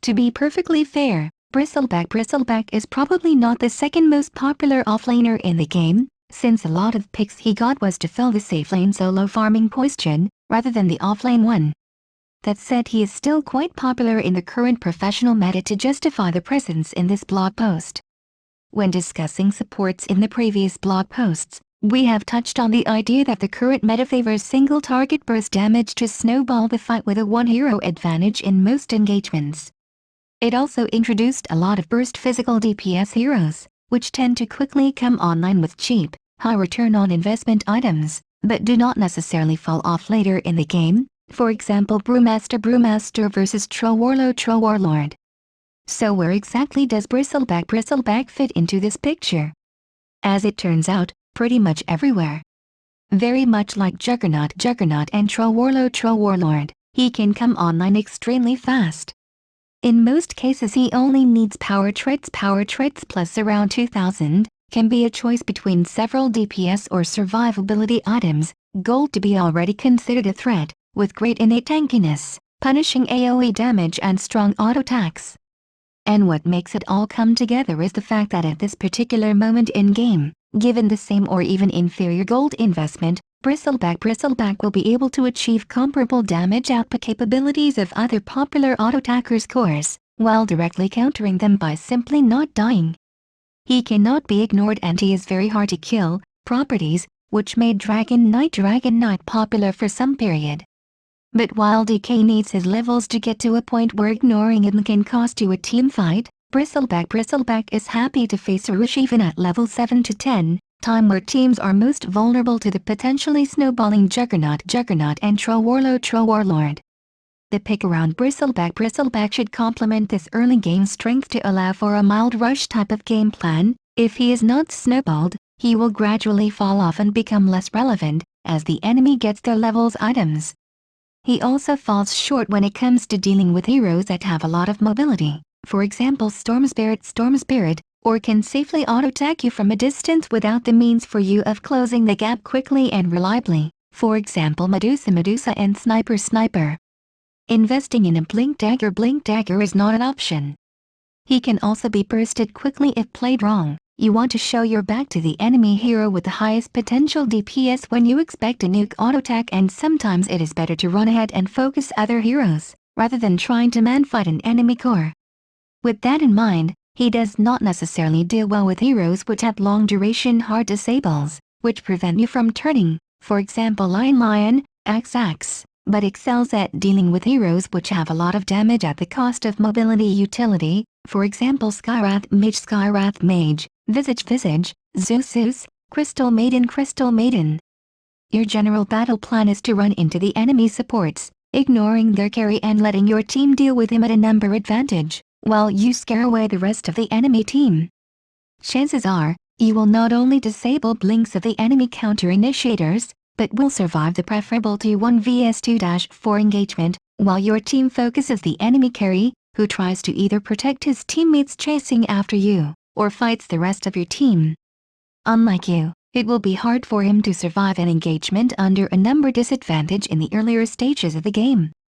To be perfectly fair, Bristleback is probably not the second most popular offlaner in the game, since a lot of picks he got was to fill the safe lane solo farming poistion, rather than the offlane one. That said, he is still quite popular in the current professional meta to justify the presence in this blog post. When discussing supports in the previous blog posts, we have touched on the idea that the current meta favors single target burst damage to snowball the fight with a one hero advantage in most engagements. It also introduced a lot of burst physical DPS heroes, which tend to quickly come online with cheap, high return on investment items, but do not necessarily fall off later in the game, for example Brewmaster Brewmaster versus Troll Warlord Troll Warlord. So where exactly does Bristleback fit into this picture? As it turns out, pretty much everywhere. Very much like Juggernaut and Troll Warlord, he can come online extremely fast. In most cases he only needs power traits plus around 2000, can be a choice between several DPS or survivability items, gold to be already considered a threat, with great innate tankiness, punishing AoE damage and strong auto attacks. And what makes it all come together is the fact that at this particular moment in game, given the same or even inferior gold investment, Bristleback will be able to achieve comparable damage output capabilities of other popular auto-attackers' cores, while directly countering them by simply not dying. He cannot be ignored and he is very hard to kill, properties which made Dragon Knight popular for some period. But while DK needs his levels to get to a point where ignoring him can cost you a team fight, Bristleback is happy to face Rush even at level 7 to 10, time where teams are most vulnerable to the potentially snowballing Juggernaut and Troll Warlord. The pick around Bristleback should complement this early game strength to allow for a mild rush type of game plan. If he is not snowballed, he will gradually fall off and become less relevant, as the enemy gets their levels items. He also falls short when it comes to dealing with heroes that have a lot of mobility, for example Storm Spirit, or can safely auto-attack you from a distance without the means for you of closing the gap quickly and reliably, for example Medusa and Sniper. Investing in a Blink Dagger is not an option. He can also be bursted quickly if played wrong. You want to show your back to the enemy hero with the highest potential DPS when you expect a nuke auto-attack, and sometimes it is better to run ahead and focus other heroes, rather than trying to man-fight an enemy core. With that in mind, he does not necessarily deal well with heroes which have long-duration hard disables, which prevent you from turning, for example Lion, Axe, but excels at dealing with heroes which have a lot of damage at the cost of mobility utility, for example Skywrath Mage, Visage, Zeus, Crystal Maiden. Your general battle plan is to run into the enemy supports, ignoring their carry and letting your team deal with him at a number advantage, while you scare away the rest of the enemy team. Chances are, you will not only disable blinks of the enemy counter-initiators, but will survive the preferable 1 vs 2-4 engagement, while your team focuses the enemy carry, who tries to either protect his teammates chasing after you, or fights the rest of your team. Unlike you, it will be hard for him to survive an engagement under a number disadvantage in the earlier stages of the game.